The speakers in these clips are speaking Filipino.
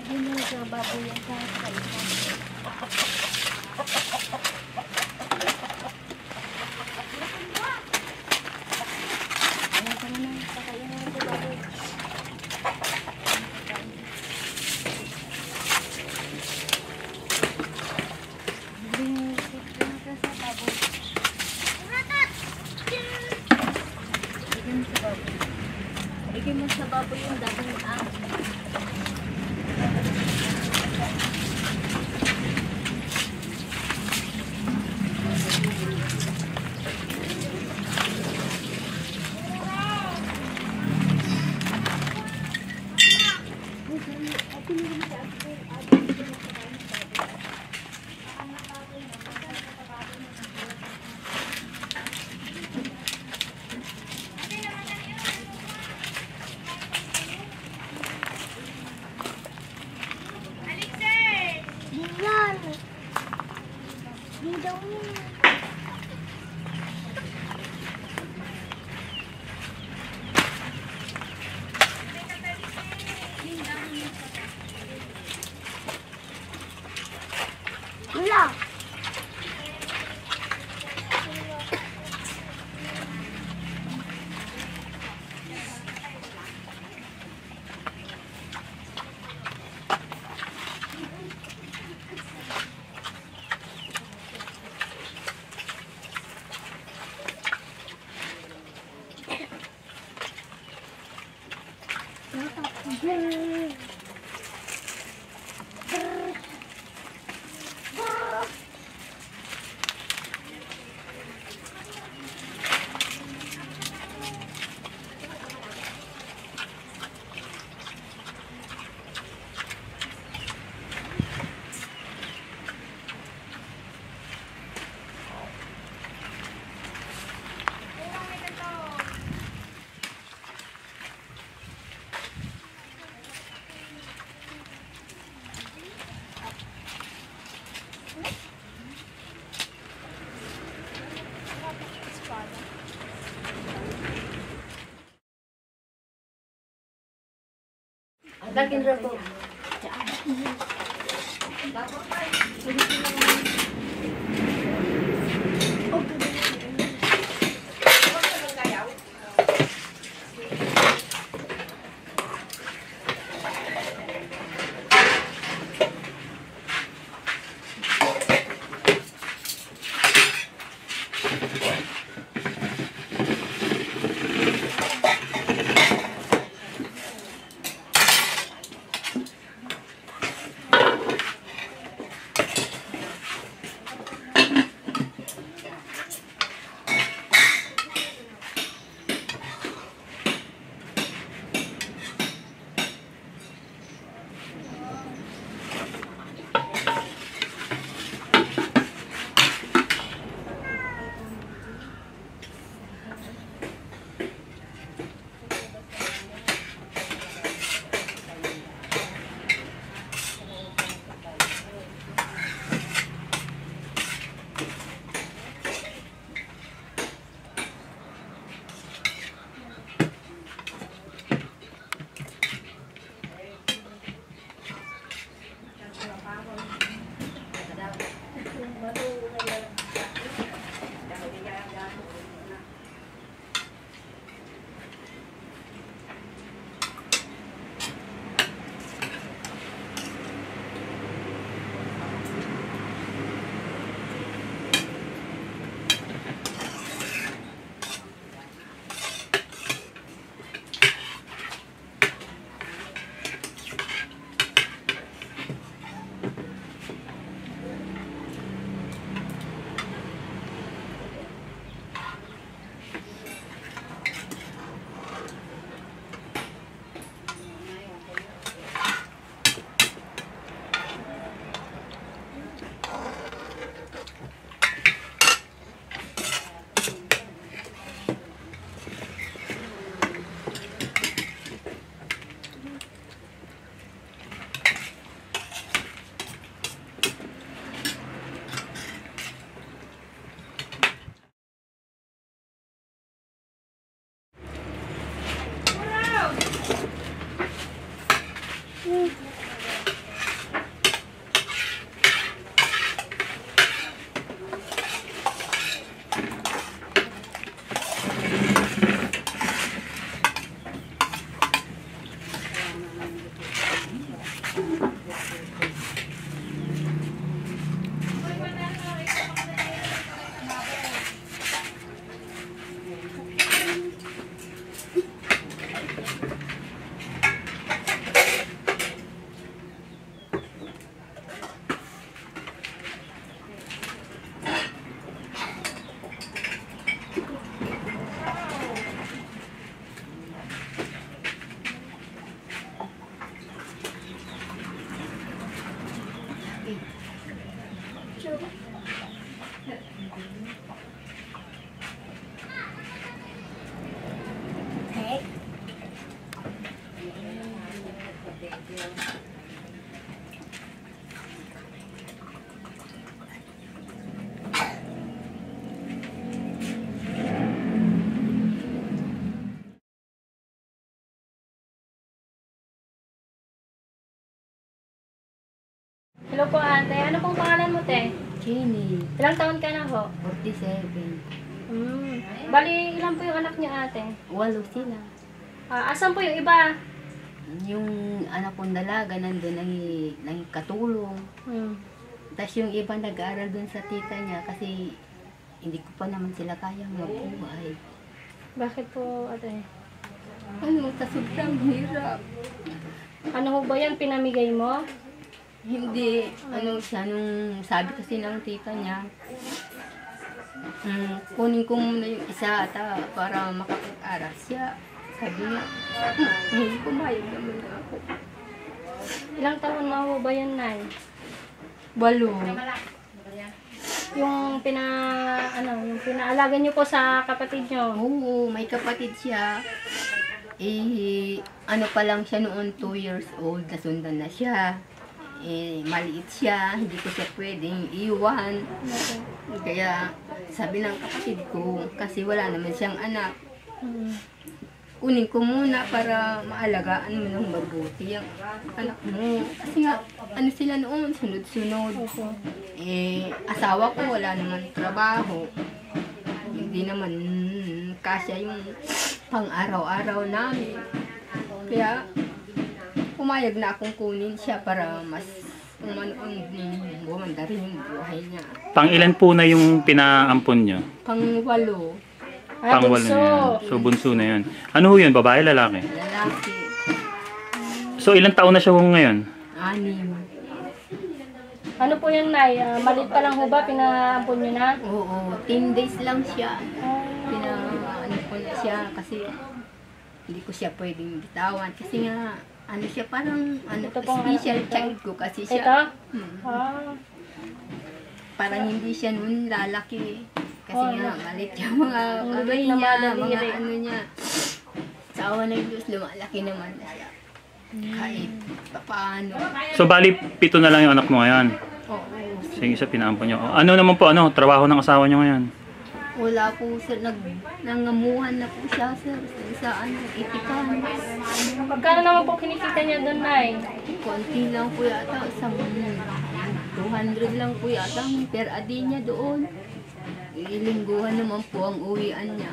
Yun yung sa baboy yan sa kaisan. Bigyan mo sa baboy yung daging ang. Wala. Dakin rato. Okay. Hello po ate, ano pong pangalan mo te? Jenny, Ilang taon ka na ho? 47. Bali, ilan po yung anak niyo ate? Walo sila. Asan po yung iba? Yung anak kong dalaga nandun nangikatulong. Tapos yung iba nag-aaral dun sa tita niya kasi hindi ko pa naman sila kayang mabuhay. Bakit po ate? Ano, sa sobrang hirap. Ano ho ba yan pinamigay mo? Hindi, ano siya, nung sabi kasi ng tita niya, kunin ko muna yung isa ata para makapag-aral siya. Sabi niya, hindi pumayag naman ako. Ilang taon na ho ba yan, Nay? 8. Yung yung pinaalaga niyo po sa kapatid niyo. Oo, may kapatid siya. Ano pa lang siya noon, 2 years old, nasundan na siya. Maliit siya, hindi ko siya pwedeng iwan. Kaya sabi ng kapatid ko, kasi wala naman siyang anak, kunin ko muna para maalagaan mo ng mabuti yung anak mo. Kasi nga, ano sila noon, sunod-sunod. Asawa ko wala naman trabaho. Hindi naman kasya yung pang-araw-araw namin. Kaya, pumayag na akong kunin siya para mas gumanda rin yung buhay niya. Pang ilan po na yung pinaampon nyo? Pang-8. Pang walo na yan. So bunso na yan. Ano ho yun? Babae, lalaki? Lalaki. So ilang taon na siya kung ngayon? 6. Ano po yun, Nay? Maliit pa lang ho ba? Pinaampon niyo na? Oo, 10 days lang siya. Ano ko na siya kasi hindi ko siya pwedeng bitawan. Kasi nga, ano siya parang Ito pong special anak child ko kasi siya. Ito? Parang hindi siya nun lalaki. Kasi nga, malit yung mga Ang kamay liit na niya, mga mga daliri. ano niya. Sa awa ng Diyos, lumalaki naman na siya. Kahit paano. So bali, 7 na lang yung anak mo ngayon. Oo. Sige, isa pinaampon nyo. Ano naman po, trabaho ng asawa nyo ngayon? Wala po sir, nangamuhan na po siya sir sa itikan. Magkano naman po kinikita niya doon, Nay? Konti lang po yata, 200 lang po yata ang per a day niya doon. Lingguhan naman po ang uwian niya.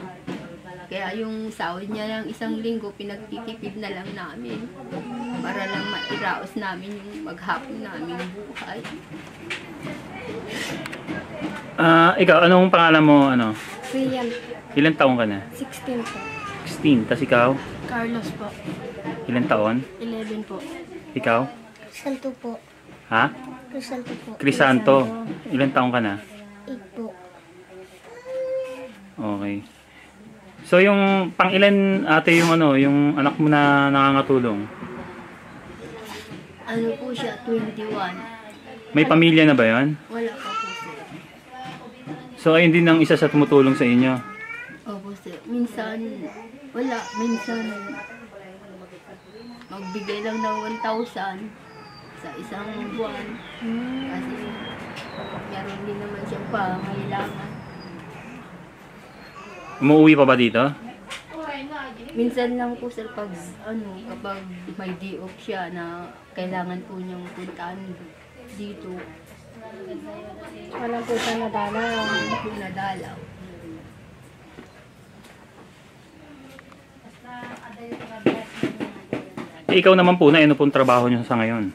Kaya yung sahod niya lang isang linggo, pinagtitipid na lang namin. Para lang mairaos namin yung maghapon namin buhay. Ikaw, anong pangalan mo, William, Ilang taon ka na? 16 po. 16. Tas ikaw? Carlos po, Ilang taon? 11 po. Ikaw? Crisanto po. Ha? Crisanto po. Crisanto. Ilang taon ka na? 8 po. Okay. So yung pang ilan ate yung yung anak mo na nangangatulong? Ano po siya, 21. May pamilya na ba 'yon? Wala pa po sir. So ayun din ang isa sa tumutulong sa inyo. Opo sir. Minsan, wala. Minsan, magbigay lang ng 1,000 sa isang buwan. Kasi, meron din naman siyang pangailangan. Umuwi pa ba dito? Minsan lang po sir, kapag may day off siya na kailangan po niyang puntahan dito. Wala po siya nadalaw. Hindi po nadalaw. ikaw naman po, na ano pong trabaho niyo sa ngayon?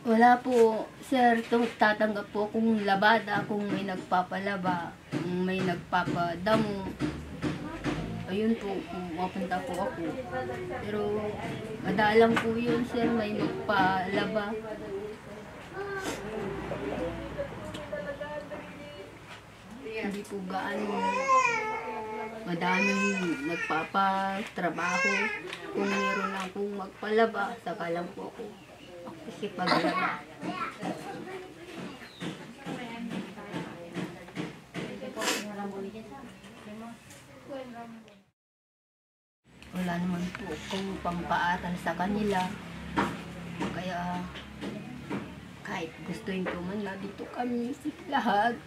Wala po, sir. Tatanggap po kung labada, kung may nagpapalaba, kung may nagpapadamo. Ayun po, mapunta po ako. Pero madalang po yun, sir, may magpalaba. Hindi po gaano madaming nagpapatrabaho. Kung meron lang pong magpalaba, saka lang po ako paglaba. Wala naman po akong pampaaral sa kanila. Kaya kahit gustuin ko man na dito kami lahat,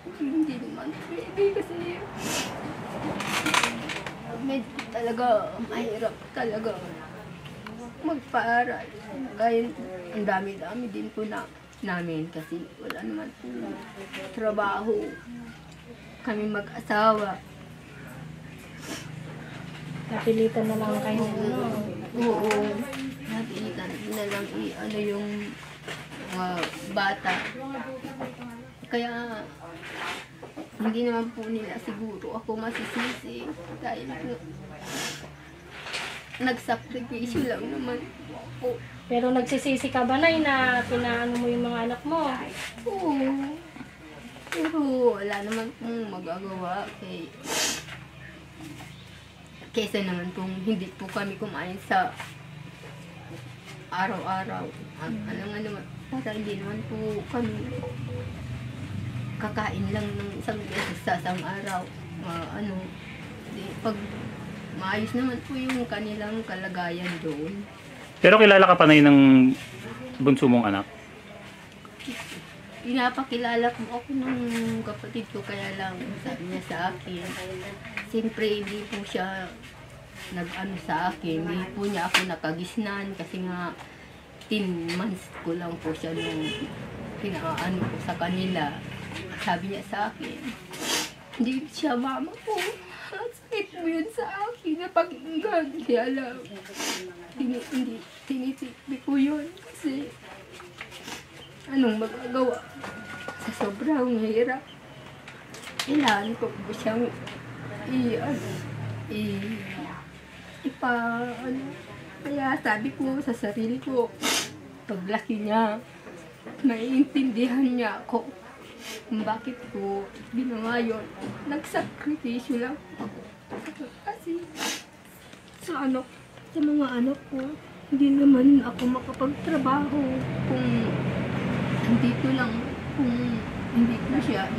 hindi naman pwede kasi medyo talaga mahirap talaga magpaaral. Kaya ang dami-dami din po namin kasi wala naman po trabaho. Kami mag-asawa. Napilitan na lang kayo. Oo. Napilitan na lang yung mga bata. Kaya hindi naman po nila siguro ako masisisi dahil nagsakripisyo lang naman po. Pero nagsisisi ka ba, Nay, na pinaano mo yung mga anak mo? Oo. Pero wala naman pong magagawa kaysa naman kung hindi po kami kumain sa araw-araw. Ano nga naman, para hindi naman po kami kakain lang ng isang beses sa isang araw. Pag maayos naman po yung kanilang kalagayan doon. Pero kilala ka pa na ng bunso mong anak? Pinapakilala ko ako ng kapatid ko, kaya lang sabi niya sa akin. Siyempre hindi po siya nag-ano sa akin. Hindi po niya ako nakagisnan kasi nga 10 months ko lang po siya nung pinaano ko sa kanila. Sabi niya sa akin, hindi siya mama ko. Sakit mo yun sa akin na pakinggan. Kaya lang, hindi tinitipid ko yun kasi anong magagawa sa sobrang hirap. Kailangan ko po siyang kaya sabi ko sa sarili ko, paglaki niya, maiintindihan niya ako kung bakit ko ginawa yun. Nagsakripisyo lang ako. Kasi sa mga anak ko, hindi naman ako makapagtrabaho kung dito lang, kung hindi ko siya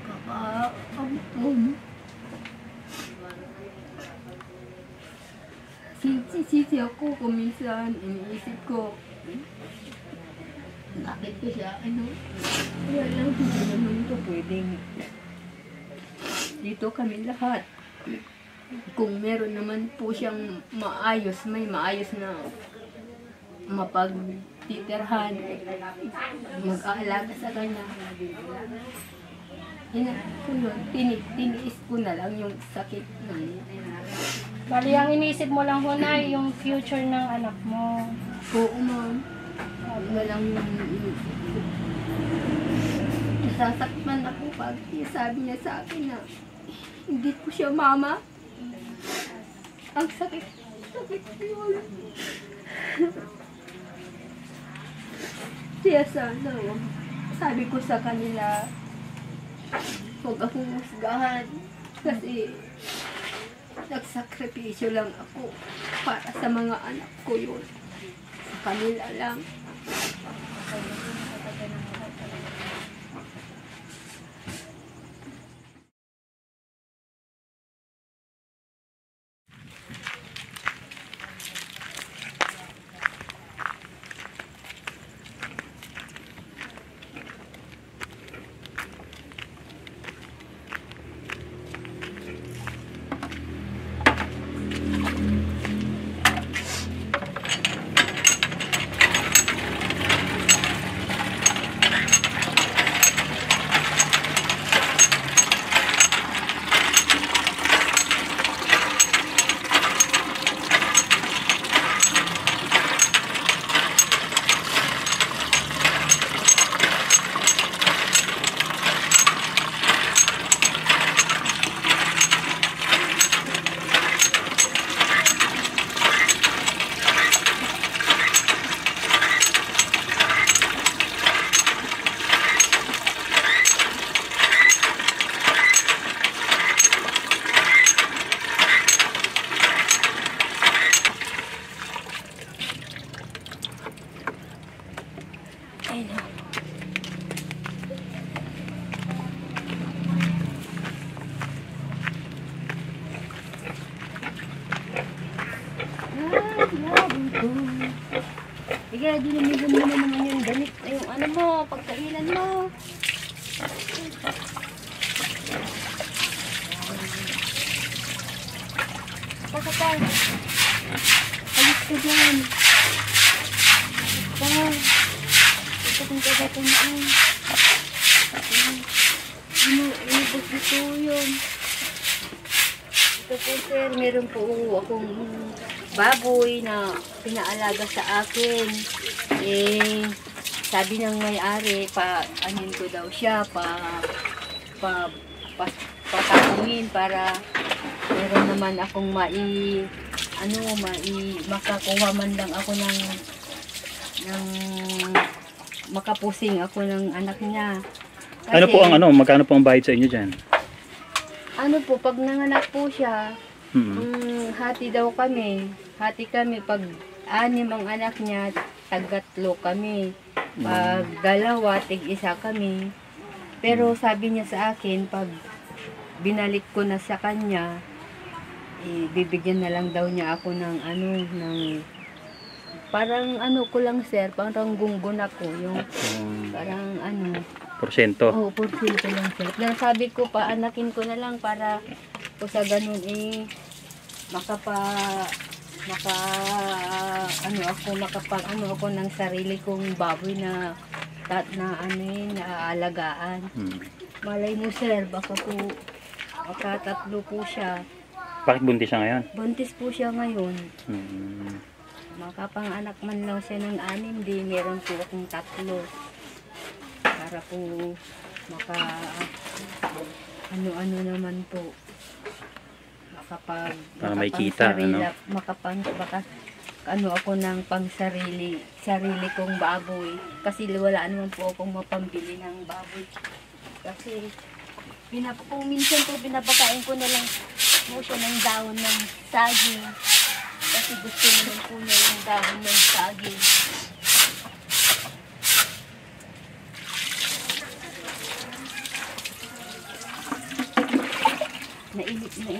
kaka-ampun. Sisi ako kung minsan iniisip ko, bakit ko siya, kaya lang hindi naman ito pwedeng. Dito kami lahat. Kung meron naman po siyang may maayos na mapagtitirhan, mag-aalaga sa kanya. Tiniis ko na lang yung sakit nun. Bali, ang inisip mo lang, Nay, yung future ng anak mo. Oo, ma'am. Walang nasasaktan ako pag sabi niya sa akin na hindi ko siya mama. Ang sakit yun. Kaya sana, sabi ko sa kanila, huwag akong husgahan kasi nagsakripisyo lang ako para sa mga anak ko yun. Sa kanila lang. Ay, no. Sige, dinamihan mo na naman yung damit. Ay, yung ano mo, pagkailan mo. Pasakay. Alis ka dyan. Pasakay. Ito kung kagatunaan. Inubos dito yun. Ito po sir, meron po akong baboy na pinaalaga sa akin. Eh, sabi ng may-ari, anin ko daw siya, patangin para meron naman akong makakuha man lang ako ng makapusing ako ng anak niya. Kasi, Ano po ang magkano po ang bayad sa inyo dyan? ano po, pag nanganak po siya, hati daw kami. Hati kami pag 6 ang anak niya, tagatlo kami. Pag 2, tig-1 kami. Pero sabi niya sa akin, pag binalik ko na sa kanya, bibigyan na lang daw niya ako ng parang ko lang sir, parang gunggon ako. Yung parang Porsyento. Oo, porsyento lang sir. Kaya sabi ko, paanakin ko na lang para kung sa ganun makapag ako ng sarili kong baboy na aalagaan. Malay mo sir, baka 3 po siya. Bakit buntis siya ngayon? Buntis po siya ngayon. Makapang-anak man lang siya ng 6, di meron po akong 3. Para po naman po para may kita, ako ng sarili kong baboy kasi wala naman po akong mapambili ng baboy kasi minsan po binabakain ko na lang mo siya ng dahon ng saging kasi gusto naman po niya yung dahon ng saging. Nainit na.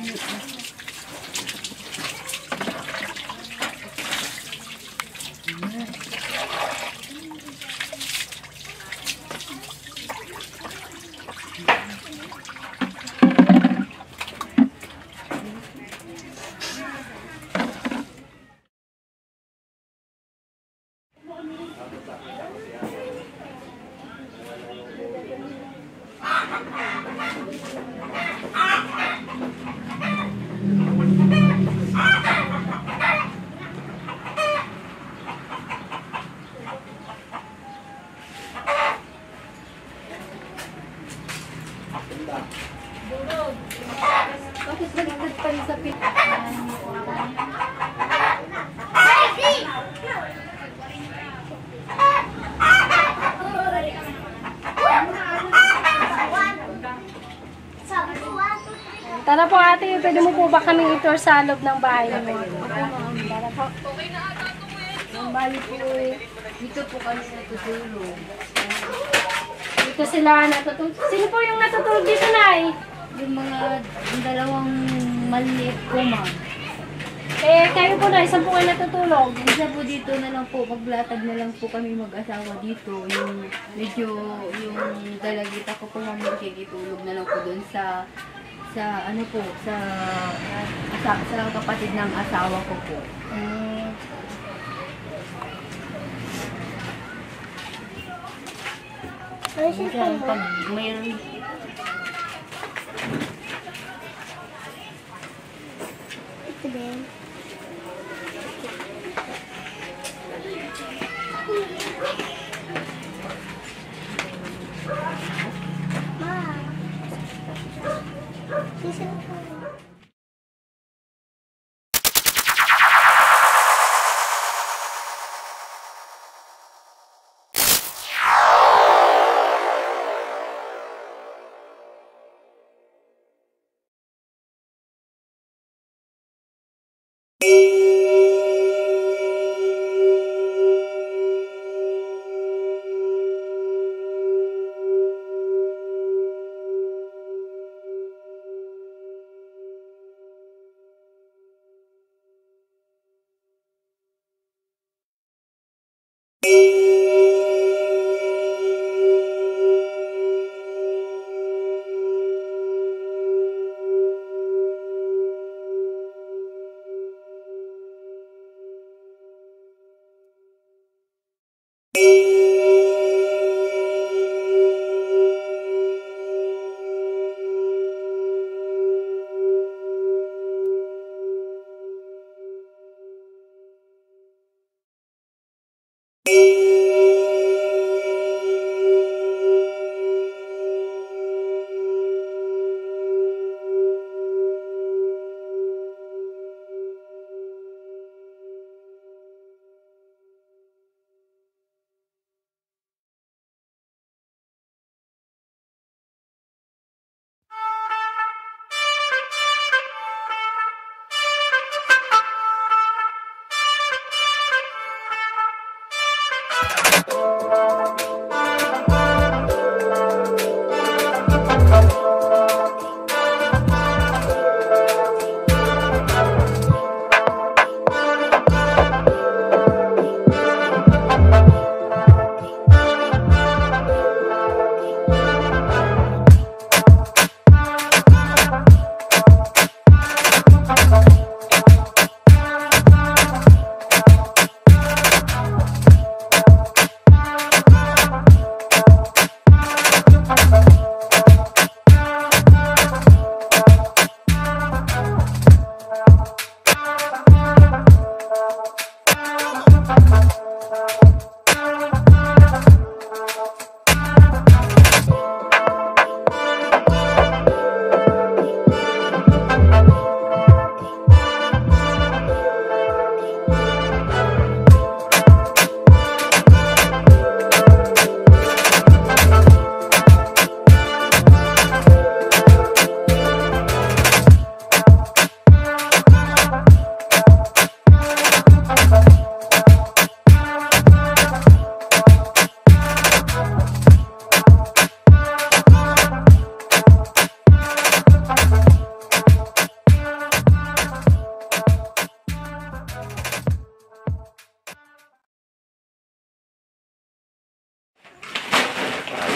Bakit baliktad pa rin sa pita? Tara po ate, pwede mo po ba kaming i-tour sa loob ng bahay mo? Tara po. Ang bali po, dito po kami natutulog. Dito sila natutulog. Sino po yung natutulog dito, Nay? Yung dalawang maliit ko, ma'am. Eh, kayo po na, saan po kayo natutulog? Isa po dito na lang po, maglatag na lang po kami mag-asawa dito. Yung dalagita ko po, ma'am, makikitulog na lang po doon sa kapatid ng asawa ko po. Minsan, pag mayroon Ito din.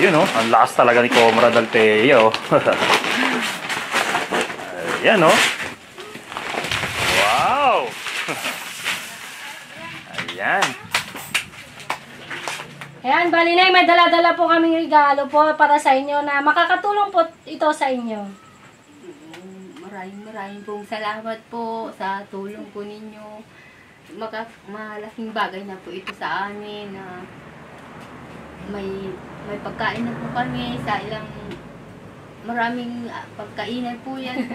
Ayun oh, ang lakas talaga ni Comrade Altea oh. Ayan oh. Wow! Ayan. Ayan, bali na, may dala-dala po kaming regalo po para sa inyo na makakatulong po ito sa inyo. Maraming pong salamat po sa tulong po ninyo. Malaking bagay na po ito sa amin na may pagkain na po kami sa ilang maraming pagkainan po yan po.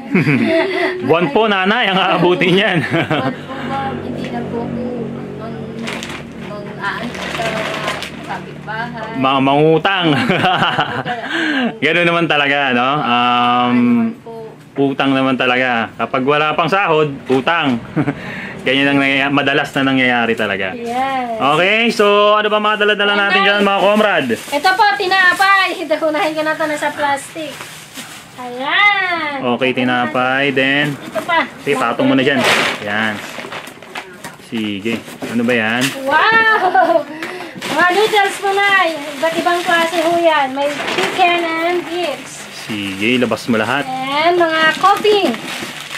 Buwan po nanay ang aabutin yan. Buwan po ba, hindi na po po mang-aan sa kapitbahay. Mangutang. Gano'n naman talaga, no? Utang naman talaga. Kapag wala pang sahod, utang. Ganyan ang madalas na nangyayari talaga. Yes. Okay, so ano ba mga dala-dala natin dyan mga comrade? Ito po, tinapay. Dahunahin ka natin na sa plastic. Ayan. Okay, tinapay. Then, Ito pa. sige, patong mo na dyan. Yan. Sige. Ano ba yan? Wow! Mga noodles po na. Iba't ibang klase ho yan. May chicken and beef. Sige, labas mo lahat. And mga coffee.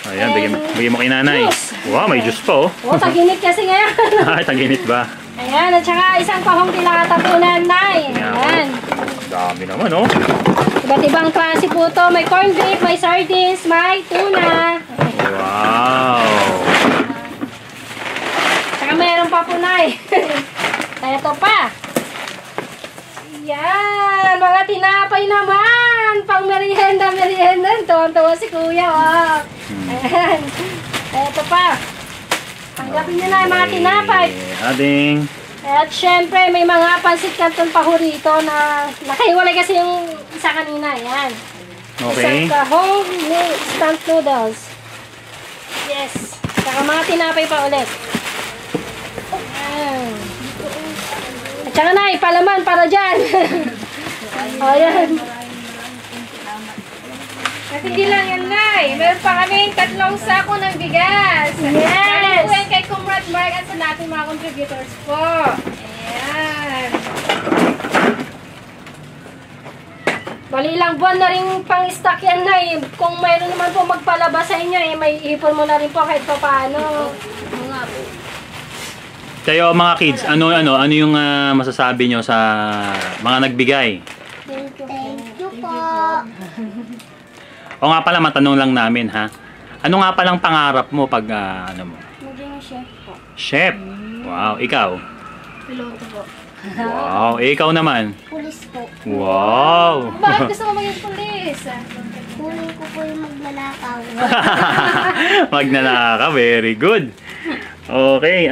Ayan, bigyan mo kay nanay. Juice. Wow, may juice pa oh. Oh, taginit kasi ngayon. Ay, taginit ba? Ayan, at saka isang pahong tilakatapunan na. Ayan. Dami naman oh. Iba't ibang klase po to. May corned beef, may sardines, may tuna. Wow. Saka mayroon pa po na Ito pa. Yan, mga tinapay naman. Pang merienda. Tuwan-tuwa si kuya. Wow. Ayan. Ito pa. Tanggapin nyo na yung mga tinapay. Ading. At syempre, may mga pansit canton pa ho rito na nakahiwalay kasi yung isa kanina. Ayan. Okay. Isang kahong instant noodles. Yes. Saka mga tinapay pa ulit. Ayan. At saka na, ipalaman para dyan. Ayan. At hindi lang yan, Nay. Meron pa kami 3 sako ng bigas. Yes! Po yan kay Comrade Mark at sa nating mga contributors po. Ayan. Bali ilang buwan na rin pang stock yan na Kung mayroon naman po magpalabas sa inyo may ipon mo na rin po kahit pa paano. Mga po. Kayo mga kids, ano yung masasabi nyo sa mga nagbigay? Thank you po. O nga pala, matanong lang namin ha. Ano nga palang pangarap mo pag ano mo? Maging chef po. Chef. Wow, ikaw. Piloto po. Wow, eh, ikaw naman. Pulis po. Wow! Bakit gusto mo maging pulis? Kunin ko po yung maglalakaw. Magnanaka, very good. Okay,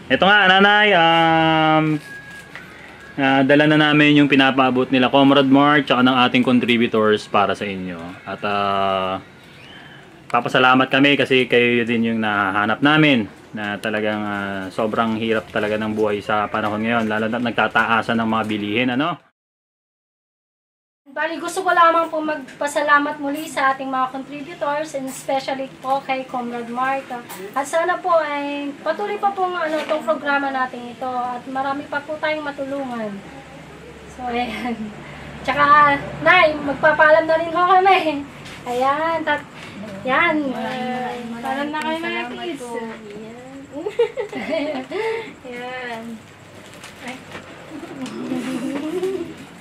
ito nga, nanay, dala na namin yung pinapaabot nila Comrade Mark tsaka ng ating contributors para sa inyo. At papasalamat kami kasi kayo din yung nahanap namin na talagang sobrang hirap talaga ng buhay sa panahon ngayon, lalo na nagtataasan ng mga bilihin, ano? Bali, gusto ko lamang po magpasalamat muli sa ating mga contributors and especially po kay Comrade Mark. At sana po ay patuloy pa pong itong programa natin ito at marami pa po tayong matulungan. So, ayan. Tsaka, Nay, magpapaalam na rin ho kami. Ayan, yan. Paalam na kayo mga kids. Ayan.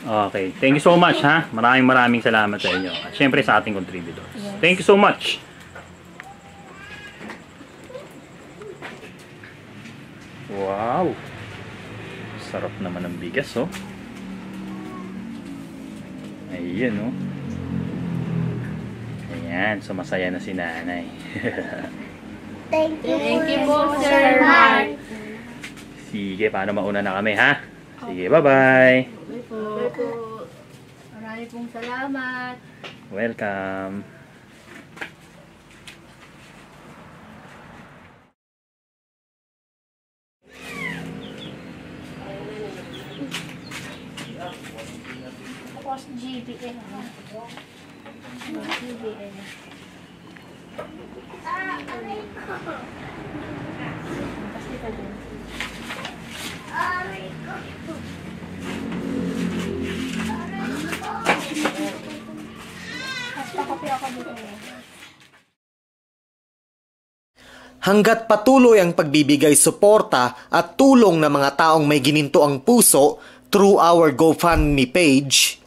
Okay, thank you so much ha. Maraming salamat sa inyo. At syempre sa ating contributors. Thank you so much. Wow. Sarap naman ng bigas, oh. Ayan, oh. Ayan, sumasaya na si nanay. Thank you, Thank you po, Sir Mark. Sige, paano mauna na kami ha? Sige, bye-bye. Maraming pong salamat. Welcome. Tapos GBN. GBN. Hanggat patuloy ang pagbibigay suporta at tulong ng mga taong may gininto ang puso through our GoFundMe page,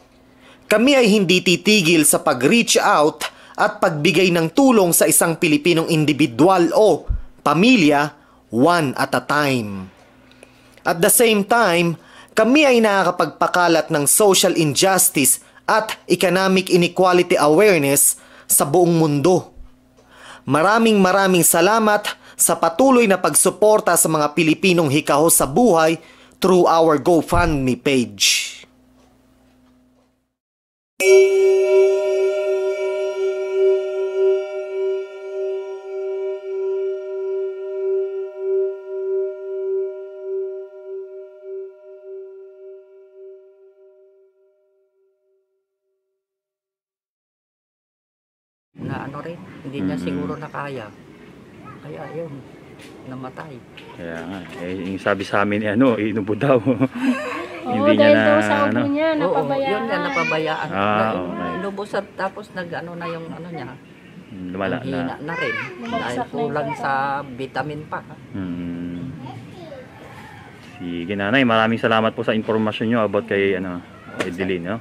kami ay hindi titigil sa pag-reach out at pagbigay ng tulong sa isang Pilipinong individual o pamilya one at a time. At the same time, kami ay nakakapagpakalat ng social injustice at economic inequality awareness sa buong mundo. Maraming salamat sa patuloy na pagsuporta sa mga Pilipinong hikaho sa buhay through our GoFundMe page. Na ano rin, hindi niya siguro nakaya. Kaya yun, namatay. Kaya nga, yung sabi sa amin, inubo daw. Oo, dahil daw sa ubo niya, Oo, napabayaan. yun nga, napabayaan. Okay. Inubusan, tapos nag-ano na yung ano niya. Lumala Hina na. na rin. Dahil Bumagsak na kulang yung sa vitamin pa. Sige nanay, maraming salamat po sa informasyon nyo about kay Edeline, no?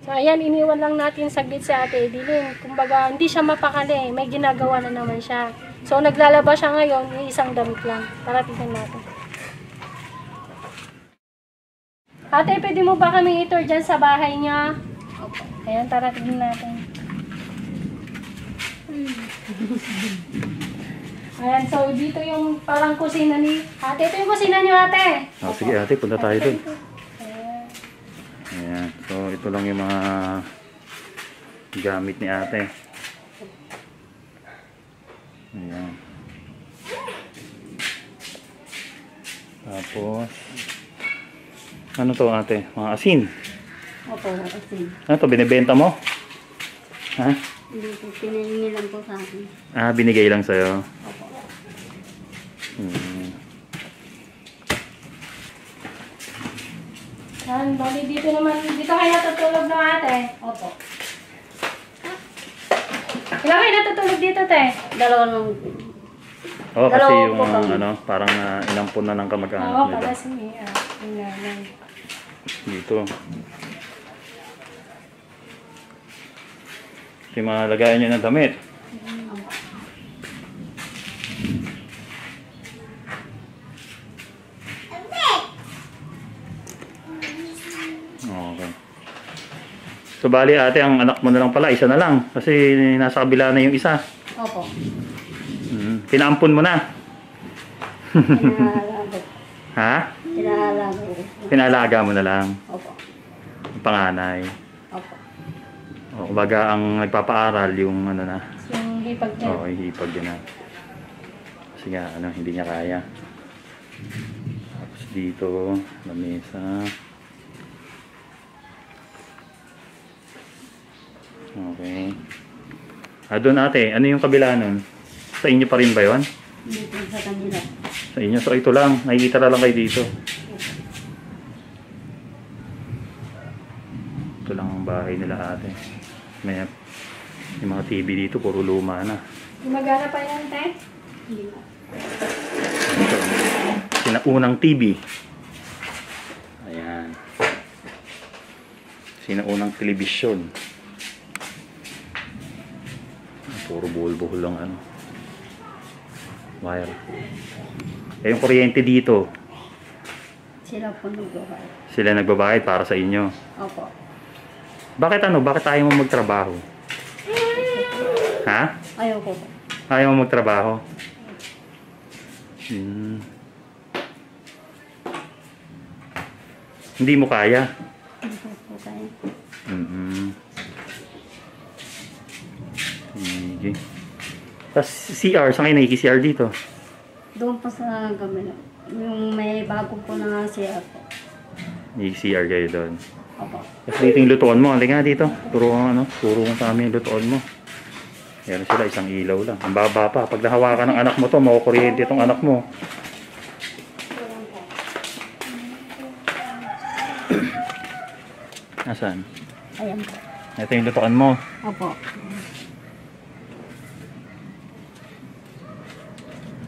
So, ayan, iniwan lang natin saglit si Ate Edeline. Kumbaga, hindi siya mapakali. May ginagawa na naman siya. So, naglalaba siya ngayon, isang damit lang. Para tignan natin. Ate, pwede mo ba kami i-tour dyan sa bahay niya? Ayan, tara tignan natin. Ayan, so dito yung parang kusina ni Ate. Ito yung kusina niyo, Ate. Sige ate, punta tayo dun. Ayan. Ayan. So, ito lang yung mga gamit ni ate. Ayan. Tapos, ano to ate? Mga asin. Opo, kasi Ano to? Binibenta mo? Ha? hindi po pinahingi lang po sa akin. Ah, binigay lang sa'yo. Opo. Yan, bali dito naman, dito kayo natutulog ng ate. Opo. Ilan kayo natutulog dito, te? Dalawa nung Oh, kasi Dalawa yung po kami. ano, parang inampun na ng kamag-anak Oo, nila. pala si Mia. Yung nanay. Dito. Yung mga lagayan nyo ng damit. Okay. So bali ate, ang anak mo na lang pala, isa na lang. Kasi nasa kabila na yung isa. Opo. Pinaampun mo na. Pinahalaga. Ha? Pinahalaga ko. Pinalaga mo na lang. Opo. Yung panganay. Opo. O, kumbaga ang nagpapaaral yung ano na. Yung hipag niya. Oo, ihipag yun na. Kasi nga, ano, hindi niya kaya. Tapos dito, lamesa. Okay. Ah, doon ate, ano yung kabila nun? Sa inyo pa rin ba yun? Dito sa kanila. Sa inyo? So ito lang, nakikita na lang kayo dito. Ito lang ang bahay nila ate. May yung mga TV dito, puro luma na. Gumagana pa yan, te? Hindi na. Ito, sinaunang TV. Ayan. Sinaunang telebisyon. Puro buhol-buhol lang ano. Wire. Eh yung kuryente dito, Sila po nagbuhay. sila nagbabayad para sa inyo. Opo. Bakit ano? Bakit ayaw mo magtrabaho? Ha? Ayaw ko po. Ayaw mo magtrabaho? Hindi mo kaya? Hindi ko po kaya. Sige. Tapos CR, saan kayo nakiki-CR dito? Doon po sa gamila. Yung may bago po na siya po. Nakiki-CR kayo doon. Opo. Tapos dito yung lutuan mo. Halika nga dito. Turo mo sa amin yung lutuan mo. Meron sila, isang ilaw lang. Ang baba pa. Pag nahawakan ng anak mo to, makukuryente itong anak mo. Nasaan? Ayan po. Ito yung lutuan mo. Opo.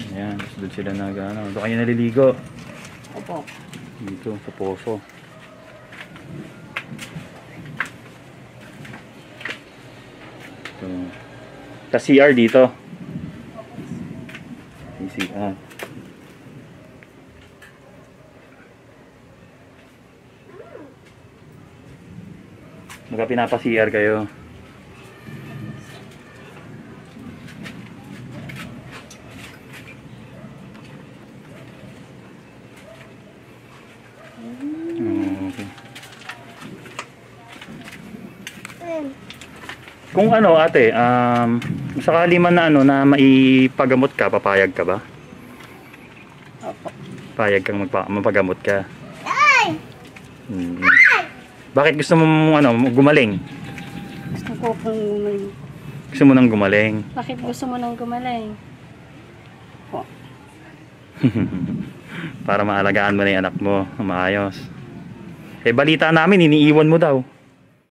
Ayan, tapos doon sila doon kayo naliligo. Opo. Dito, sa poso. Ito. Tapos CR dito. CR. Baka pinapa-CR kayo. Okay. Kung ano ate, sakali man na ano na maipagamot ka, papayag ka ba? Opo. Payag kang mapagamot ka. Bakit gusto mo gumaling? Gusto ko pong gumaling. Gusto mo nang gumaling? Bakit gusto mo nang gumaling? Po. Para maalagaan mo na yung anak mo na maayos. Eh balita namin, iniiwan mo daw.